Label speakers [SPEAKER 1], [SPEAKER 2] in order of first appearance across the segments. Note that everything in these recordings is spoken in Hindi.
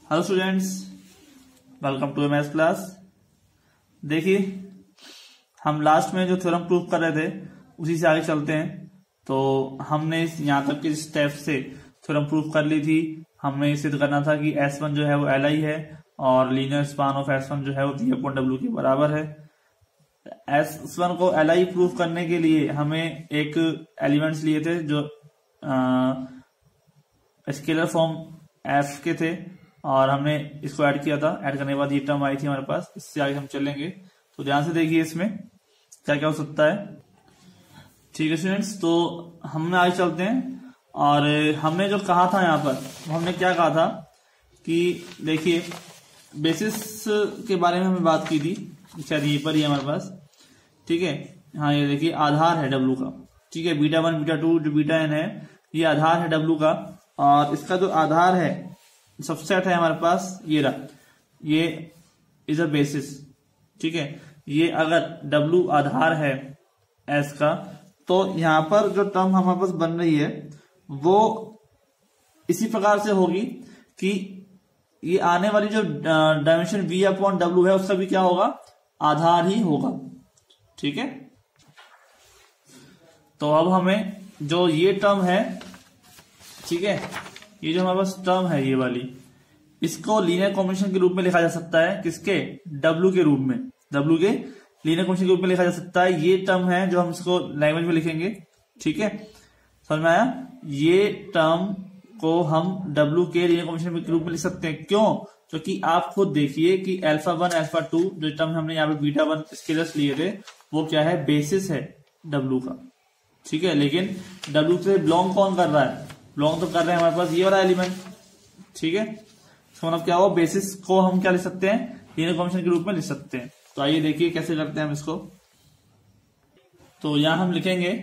[SPEAKER 1] Hello students, welcome to maths class. देखिए, हम लास्ट में जो थ्योरम प्रूफ कर रहे थे उसी से आगे चलते हैं। तो हमने यहाँ तक के स्टेप से थ्योरम प्रूफ कर ली थी। हमने ये सिद्ध करना था कि S1 जो है वो Li है और लीनियर स्पान ऑफ S1 जो है वो V/W के बराबर है। S1 को Li प्रूफ करने के लिए हमें एक एलिमेंट्स लिए थे जो स्केलर फॉर्म F के थे और हमने इसको ऐड किया था। ऐड करने के बाद ये टर्म आई थी हमारे पास। इससे आगे हम चलेंगे तो ध्यान से देखिए इसमें क्या क्या हो सकता है। ठीक है स्टूडेंट्स, तो हमने आगे चलते हैं। और हमने जो कहा था यहाँ पर, हमने क्या कहा था कि देखिए बेसिस के बारे में हमने बात की थी। शायद ये पर ही है हमारे पास। ठीक है, हाँ ये देखिए आधार है W का। ठीक है, β1 β2 जो βn है ये आधार है W का। और इसका जो आधार है सबसेट है हमारे पास ये रहा, ये इज अ बेसिस। ठीक है, ये अगर W आधार है S का तो यहां पर जो टर्म हमारे पास बन रही है वो इसी प्रकार से होगी कि ये आने वाली जो डायमेंशन V/W है उसका भी क्या होगा, आधार ही होगा। ठीक है, तो अब हमें जो ये टर्म है, ठीक है, ये जो हमारे पास टर्म है ये वाली, इसको लीनियर कॉम्बिनेशन के रूप में लिखा जा सकता है। किसके? W के रूप में। W के लीनियर कॉम्बिनेशन के रूप में लिखा जा सकता है। ये टर्म है जो हम इसको लैंग्वेज में लिखेंगे। ठीक है, समझ में आया? ये टर्म को हम W के लीनियर कॉम्बिनेशन के रूप में लिख सकते हैं। क्यों? क्योंकि आप खुद देखिए कि α1 α2 जो टर्म हमने यहाँ पे β1 स्केलर्स लिए थे वो क्या है, बेसिस है W का। ठीक है, लेकिन W से बिलोंग कौन कर रहा है? बिलोंग तो कर रहे हैं हमारे पास ये वाला एलिमेंट। ठीक है, इसका मतलब क्या हो, बेसिस को हम क्या लिख सकते हैं, लीनियर कॉम्बिनेशन के रूप में लिख सकते हैं। तो आइए देखिए कैसे करते हैं हम इसको। तो यहां हम लिखेंगे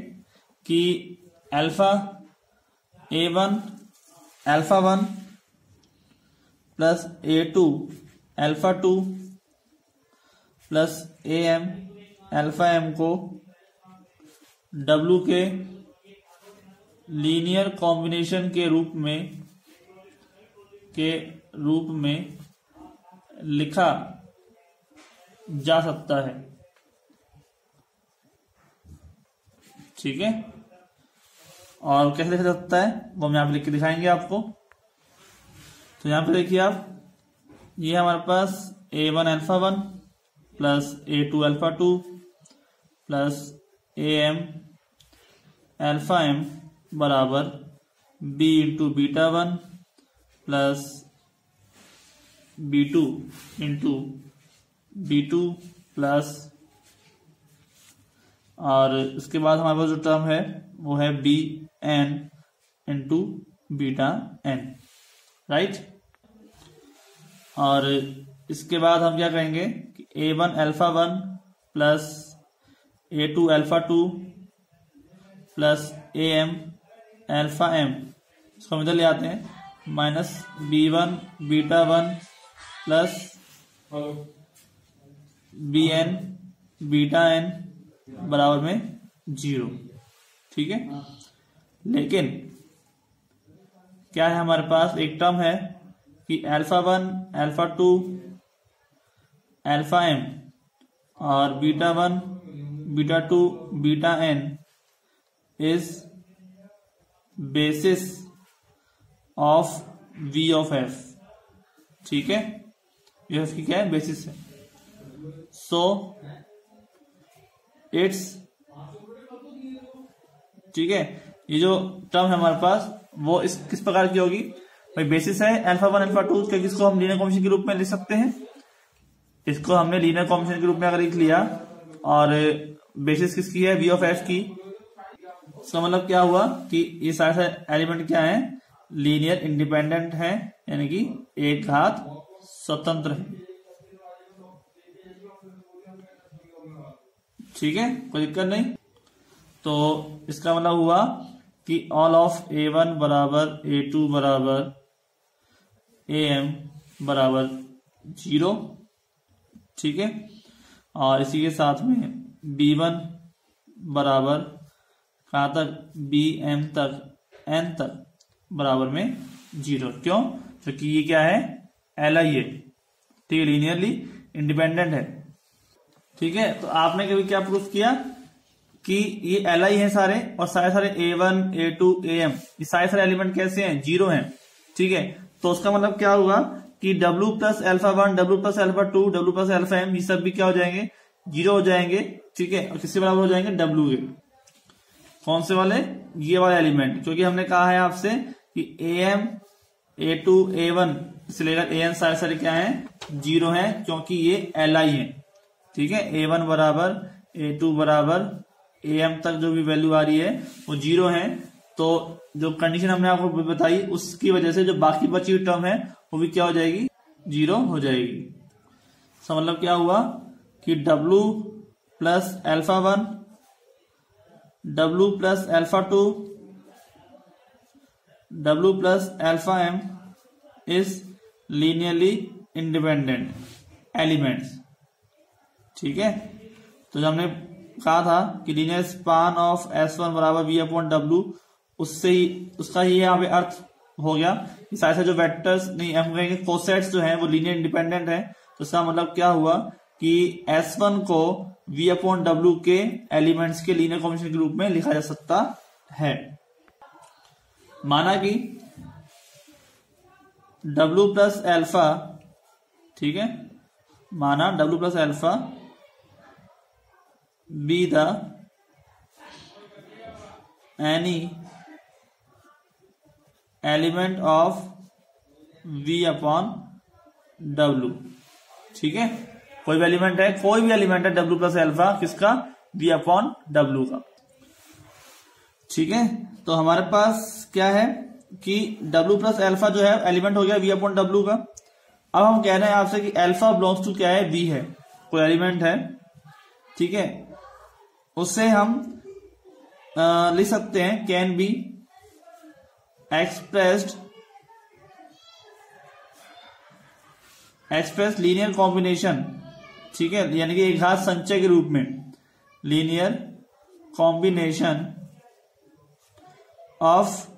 [SPEAKER 1] कि α1 प्लस A2 α2 प्लस AM को W के लीनियर कॉम्बिनेशन के रूप में लिखा जा सकता है। ठीक है, और कैसे लिखा जा सकता है वो हम यहां पे लिख के दिखाएंगे आपको। तो यहां पे देखिए आप, ये हमारे पास A1 α1 plus A2 α2 plus AM αm बराबर B into β1 plus B2 into B2 plus, और उसके बाद हमारे पास जो टर्म है वो है Bn इंटू βn, राइट। और इसके बाद हम क्या कहेंगे कि A1 α1 plus A2 α2 plus AM αm, इसको हम इधर ले आते हैं, minus B1 β1 plus Bn βn बराबर में 0। ठीक है, लेकिन क्या है हमारे पास, एक टर्म है कि α1 α2 αm और β1 β2 βn is basis of V of F। ठीक है, ये F की क्या है, बेसिस है। सो इट्स, ठीक है, ये जो टर्म है हमारे पास वो इस किस प्रकार की होगी भाई, बेसिस है α1 α2 क्योंकि इसको हम लीनियर कॉम्बिनेशन के रूप में लिख सकते हैं। इसको हमने लीनियर कॉम्बिनेशन के रूप में अगर लिख लिया और बेसिस किसकी है, V ऑफ F की। इसका मतलब क्या हुआ कि ये सारे एलिमेंट क्या है, लीनियर इंडिपेंडेंट है, यानी कि एक घात स्वतंत्र है। ठीक है, कोई दिक्कत नहीं। तो इसका मतलब हुआ कि ऑल ऑफ A1 बराबर A2 बराबर AM बराबर 0। ठीक है, और इसी के साथ में B1 बराबर कहां तक, BM तक N तक बराबर में 0। क्यों? क्योंकि ये क्या है, Li है, ठीक है, लीनियरली इंडिपेंडेंट है। ठीक है, तो आपने कभी क्या प्रूफ किया कि ये Li है सारे, और सारे A1 A2 AM ये सारे एलिमेंट कैसे हैं, जीरो हैं। ठीक है, तो उसका मतलब क्या हुआ कि W plus alpha 1, W plus alpha 2, W plus alpha M ये सब भी क्या हो जाएंगे, जीरो हो जाएंगे। ठीक है, और किसके बराबर हो जाएंगे, W के। कौन से वाले, ये वाले एलिमेंट, क्योंकि हमने कहा है आपसे कि AM A2 A1 से लेकर AN सारे क्या है, जीरो है, क्योंकि ये Li है। ठीक है, A1 बराबर A2 बराबर AM तक जो भी वैल्यू आ रही है वो जीरो है। तो जो कंडीशन हमने आपको बताई उसकी वजह से जो बाकी बची हुई टर्म है वो भी क्या हो जाएगी, जीरो हो जाएगी। तो मतलब क्या हुआ कि W plus alpha 1, W plus alpha 2, W plus alpha M is linearly independent elements. ठीक है, तो जो हमने कहा था कि लीनियर स्पान ऑफ S1 बराबर V अपॉन W, उससे ही उसका ही यहाँ पे अर्थ हो गया कि सारे जो वेक्टर्स नहीं, हम कहेंगे कोसेट्स जो हैं वो लीनियर इंडिपेंडेंट है। तो इसका मतलब क्या हुआ कि S1 को V अपॉन W के एलिमेंट्स के लीनियर कॉम्बिनेशन के रूप में लिखा जा सकता है। माना कि W प्लस अल्फा, ठीक है, माना W plus alpha be the any element of V upon W। ठीक है, कोई भी एलिमेंट है, कोई भी एलिमेंट है W प्लस अल्फा किसका, V अपॉन W का। ठीक है, तो हमारे पास क्या है कि W प्लस अल्फा जो है एलिमेंट हो गया V अपॉन W का। अब हम कह रहे हैं आपसे कि अल्फा बिलोंग्स टू क्या है, V है, कोई एलिमेंट है। ठीक है, उससे हम लिख सकते हैं can be expressed linear combination. ठीक है, यानी कि एक घात संचय के रूप में, linear combination of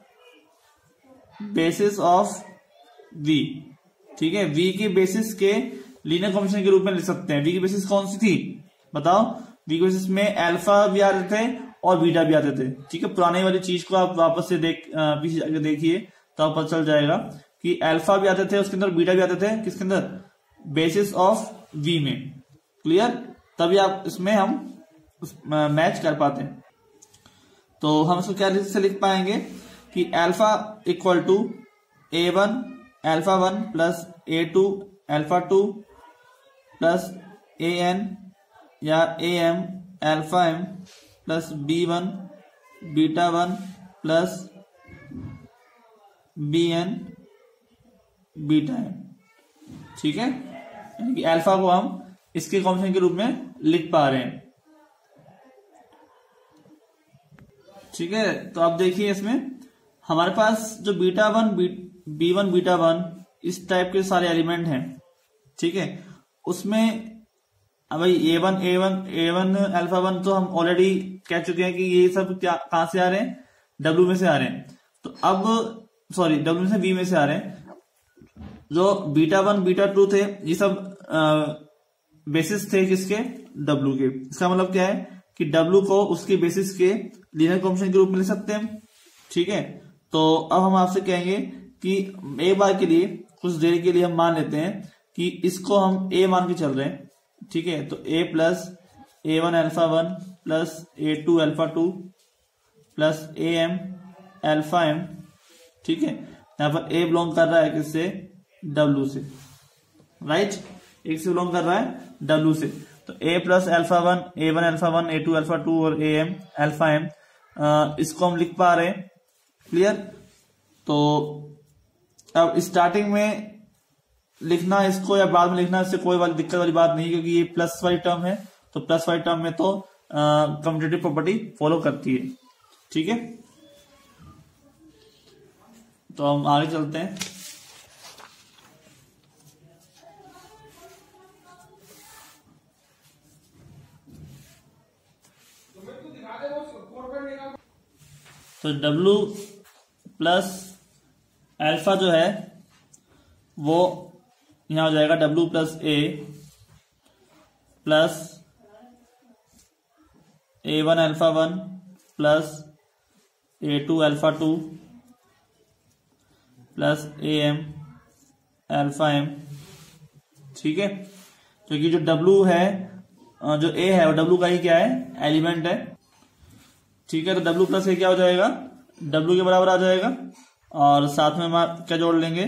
[SPEAKER 1] basis of V। ठीक है, V के बेसिस के लीनियर कॉम्बिनेशन के रूप में लिख सकते हैं। V की बेसिस कौन सी थी बताओ, V की बेसिस में अल्फा भी आते थे और बीटा भी आते थे। ठीक है, पुराने वाली चीज को आप वापस से पीछे जाके देखिए तो आप पता चल जाएगा कि अल्फा भी आते थे उसके अंदर, बीटा भी आते थे किसके अंदर, बेसिस ऑफ V में। क्लियर, तभी आप इसमें हम मैच कर पाते हैं। तो हम इसको क्या से लिख पाएंगे कि alpha equal to A1 alpha 1 plus A2 alpha 2 plus AN या AM alpha M plus B1 beta 1 plus BN beta M। ठीक है, यानी कि अल्फा को हम इसके कॉम्बिनेशन के रूप में लिख पा रहे हैं। ठीक है, तो आप देखिए इसमें हमारे पास जो बीटा 1 B1 बीटा 1 इस टाइप के सारे एलिमेंट हैं। ठीक है, उसमें अब भाई A1 अल्फा 1 तो हम ऑलरेडी कह चुके हैं कि ये सब क्या कहां से आ रहे हैं, W में से आ रहे हैं। तो अब सॉरी W में से V में से आ रहे हैं। जो बीटा 1 बीटा 2 थे ये सब बेसिस थे किसके, W के। इसका मतलब क्या है कि W को उसके बेसिस के लीनियर कॉम्बिनेशन के रूप में लिख सकते हैं। ठीक है, तो अब हम आपसे कहेंगे कि एक बार के लिए, कुछ देर के लिए हम मान लेते हैं कि इसको हम A मान के चल रहे हैं। ठीक है, तो A plus A1 alpha 1 plus A2 alpha 2 plus AM alpha M। ठीक है, यहां पर A बिलोंग कर रहा है किससे, W से, राइट, एक से बिलोंग कर रहा है W से। तो A plus alpha 1 A1 alpha 1 A2 alpha 2 और AM अल्फा M, इसको हम लिख पा रहे हैं। क्लियर, तो अब स्टार्टिंग में लिखना इसको या बाद में लिखना इससे कोई वाली दिक्कत वाली बात नहीं, क्योंकि ये प्लस वाली टर्म है, तो प्लस वाली टर्म में तो कम्यूटेटिव प्रॉपर्टी फॉलो करती है। ठीक है, तो हम आगे चलते हैं। तो W प्लस अल्फा जो है वो यहां हो जाएगा W plus A plus A1 alpha 1 plus A2 alpha 2 plus AM alpha M। ठीक है, क्योंकि जो W है, जो A है वो W का ही क्या है, एलिमेंट है। ठीक है, तो W प्लस A क्या हो जाएगा, W के बराबर आ जाएगा। और साथ में हम क्या जोड़ लेंगे,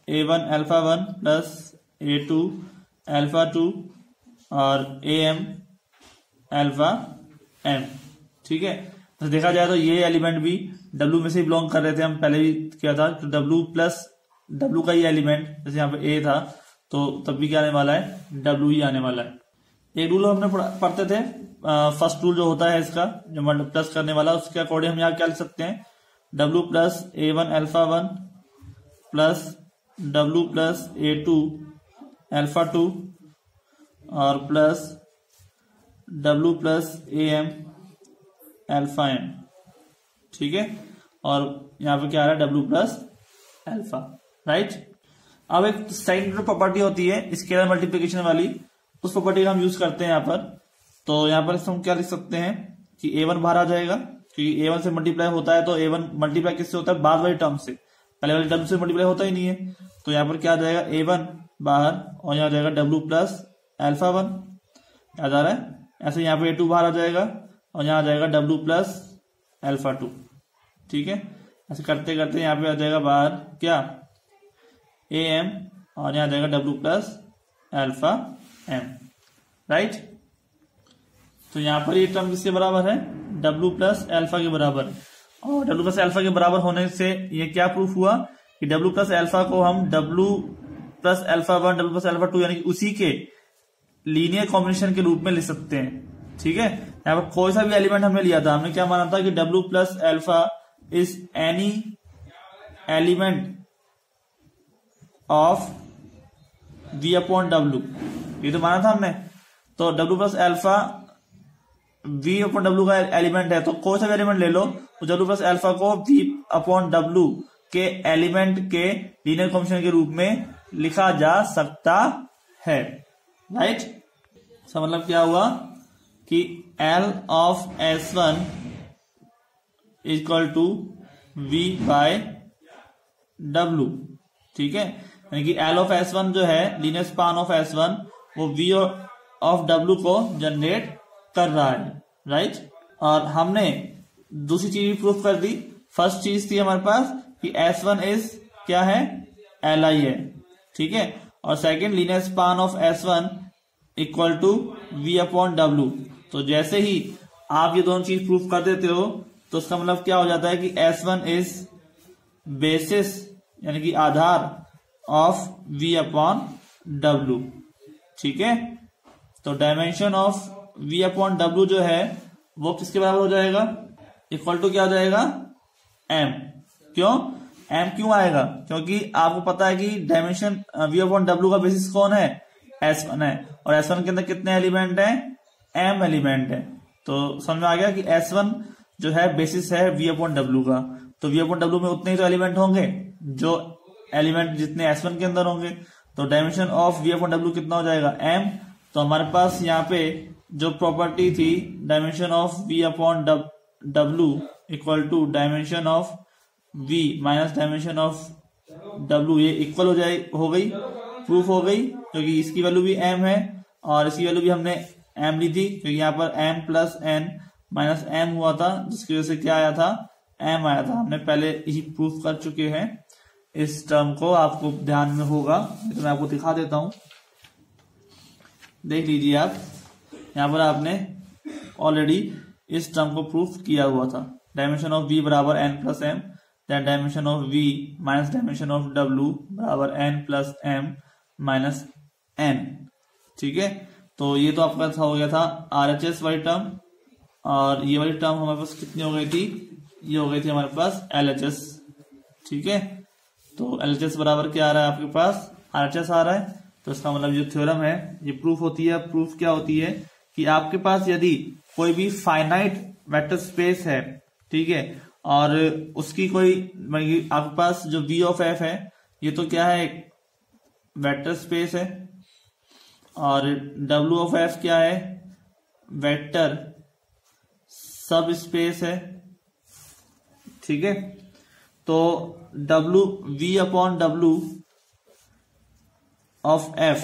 [SPEAKER 1] A1 alpha 1 plus A2 alpha 2 और AM अल्फा M। ठीक है, तो देखा जाए तो ये एलिमेंट भी W में से बिलोंग कर रहे थे, हम पहले भी किया था। तो W प्लस W का ही एलिमेंट, जैसे यहाँ पे A था तो तब भी क्या आने वाला है, W ही आने वाला है। एक रूल हमने पढ़ते थे, फर्स्ट रूल जो होता है इसका, जो प्लस करने वाला, उसके अकॉर्डिंग हम यहाँ क्या लिख सकते हैं, W plus A1 alpha 1 plus W plus A2 alpha 2 और plus W plus AM alpha M। ठीक है, और यहाँ पे क्या आ रहा है, W प्लस अल्फा, राइट। अब एक सेकेंड प्रॉपर्टी होती है स्केलर मल्टीप्लिकेशन वाली, उस प्रॉपर्टी का हम यूज करते हैं यहाँ पर। तो यहाँ पर हम क्या लिख सकते हैं कि A1 बाहर आ जाएगा, क्योंकि A1 से मल्टीप्लाई होता है, तो A1 मल्टीप्लाई किससे होता है, बाद वाली टर्म से, पहले वाली टर्म से मल्टीप्लाई होता ही नहीं है। तो यहाँ पर क्या आ जाएगा, A1 बाहर और यहाँ आ जाएगा W प्लस अल्फा 1, याद आ रहा है। ऐसे यहाँ पे A2 बाहर आ जाएगा और यहाँ आ जाएगा W प्लस अल्फा 2। ठीक है, ऐसे करते करते यहाँ पे आ जाएगा बाहर क्या, AM और यहाँ आ जाएगा W plus alpha M, right. तो यहाँ पर ये टर्म किसके बराबर है, W प्लस अल्फा के बराबर। और W प्लस अल्फा के बराबर होने से ये क्या प्रूफ हुआ कि W प्लस अल्फा को हम W plus alpha 1 W plus alpha 2 यानी कि उसी के लीनियर कॉम्बिनेशन के रूप में लिख सकते हैं। ठीक है, यहाँ पर कोई सा भी एलिमेंट हमने लिया था, हमने क्या माना था कि W plus alpha is any element of V upon W, ये तो माना था हमने। तो W plus alpha V upon W का एलिमेंट है, तो कोई सा भी एलिमेंट ले लो, तो W प्लस अल्फा को V अपॉन W के एलिमेंट के लीनियर कॉम्बिनेशन के रूप में लिखा जा सकता है, राइट। इसका मतलब क्या हुआ कि L of S1 equal to V by W। ठीक है, यानी कि L ऑफ S1 जो है, लीनियर स्पान ऑफ S1, वो V ऑफ W को जनरेट कर रहा है, राइट। और हमने दूसरी चीज भी प्रूफ कर दी। फर्स्ट चीज थी हमारे पास कि S1 इज क्या है, Li है। ठीक है, और second linear span of S1 equal to V upon W। तो जैसे ही आप ये दोनों चीज प्रूफ कर देते हो, तो उसका मतलब क्या हो जाता है कि S1 इज बेसिस यानी कि आधार ऑफ V अपॉन W। ठीक है, तो dimension of V upon W जो है वो किसके बराबर हो जाएगा, इक्वल टू क्या हो जाएगा, M। क्यों M क्यों आएगा, क्योंकि आपको पता है कि डायमेंशन V अपॉन W का बेसिस कौन है, S1 है, और S1 के अंदर कितने एलिमेंट हैं, M एलिमेंट है। तो समझ में आ गया कि S1 जो है बेसिस है V अपॉन W का। तो V अपॉन W में उतने ही तो एलिमेंट होंगे जो एलिमेंट जितने S1 के अंदर होंगे। तो dimension of V upon W कितना हो जाएगा, M। तो हमारे पास यहाँ पे जो प्रॉपर्टी थी dimension of V upon W equal to dimension of V minus dimension of W, ये इक्वल हो गई, प्रूफ हो गई, क्योंकि इसकी वैल्यू भी M है और इसकी वैल्यू भी हमने M ली थी, क्योंकि यहाँ पर M plus N minus M हुआ था, जिसकी वजह से क्या आया था, M आया था। हमने पहले ही प्रूफ कर चुके हैं इस टर्म को, आपको ध्यान में होगा, तो मैं आपको दिखा देता हूं, देख लीजिए आप। यहां पर आपने ऑलरेडी इस टर्म को प्रूफ किया हुआ था, डायमेंशन ऑफ V बराबर N plus M, that dimension of V minus dimension of W बराबर N plus M minus N। ठीक है, तो ये तो आपका हो गया था RHS वाली टर्म, और ये वाली टर्म हमारे पास कितनी हो गई थी, ये हो गई थी हमारे पास LHS। ठीक है, तो LHS बराबर क्या आ रहा है आपके पास, RHS आ रहा है। तो इसका मतलब जो थ्योरम है ये प्रूफ होती है। प्रूफ क्या होती है कि आपके पास यदि कोई भी फाइनाइट वेक्टर स्पेस है, ठीक है, और उसकी कोई आपके पास जो V ऑफ F है, ये तो क्या है, वेक्टर स्पेस है और W ऑफ F क्या है, वेक्टर सब स्पेस है। ठीक है, तो V upon W of F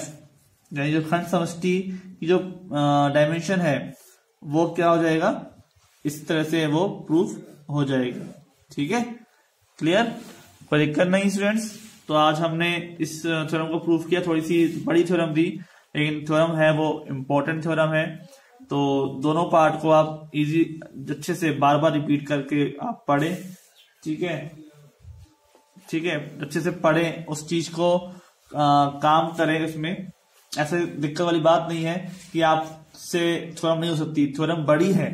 [SPEAKER 1] यानी जो खंड समष्टि की जो डायमेंशन है वो क्या हो जाएगा, इस तरह से वो प्रूफ हो जाएगा। ठीक है, क्लियर, कोई दिक्कत नहीं स्टूडेंट्स। तो आज हमने इस थ्योरम को प्रूफ किया, थोड़ी सी बड़ी थ्योरम थी लेकिन थ्योरम है वो इम्पोर्टेंट थ्योरम है। तो दोनों पार्ट को आप इजी अच्छे से बार बार रिपीट करके आप पढ़ें। ठीक है, ठीक है, अच्छे से पढ़ें, उस चीज को काम करें। इसमें ऐसे दिक्कत वाली बात नहीं है कि आपसे थ्योरम नहीं हो सकती, थ्योरम बड़ी है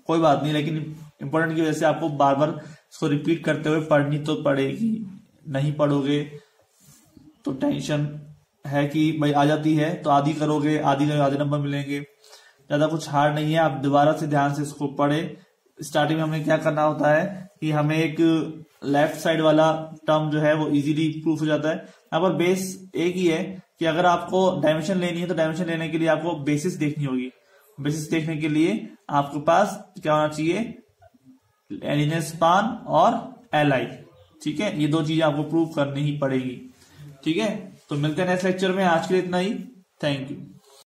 [SPEAKER 1] कोई बात नहीं, लेकिन इंपॉर्टेंट की वजह से आपको बार बार इसको रिपीट करते हुए पढ़नी तो पड़ेगी। नहीं पढ़ोगे तो टेंशन है कि भाई आ जाती है तो आधी करोगे, आधे नंबर मिलेंगे। ज्यादा कुछ हार्ड नहीं है, आप दोबारा से ध्यान से इसको पढ़े। स्टार्टिंग में हमें क्या करना होता है कि हमें एक लेफ्ट साइड वाला टर्म जो है वो इजीली प्रूफ हो जाता है। यहाँ पर बेस एक ही है कि अगर आपको डायमेंशन लेनी है तो डायमेंशन लेने के लिए आपको बेसिस देखनी होगी। बेसिस देखने के लिए आपके पास क्या होना चाहिए, एलिनियर स्पान और एल। ठीक है, ये दो चीजें आपको प्रूव करनी ही पड़ेगी। ठीक है, तो मिलते हैं नेक्स्ट लेक्चर में। आज के लिए इतना ही, थैंक यू।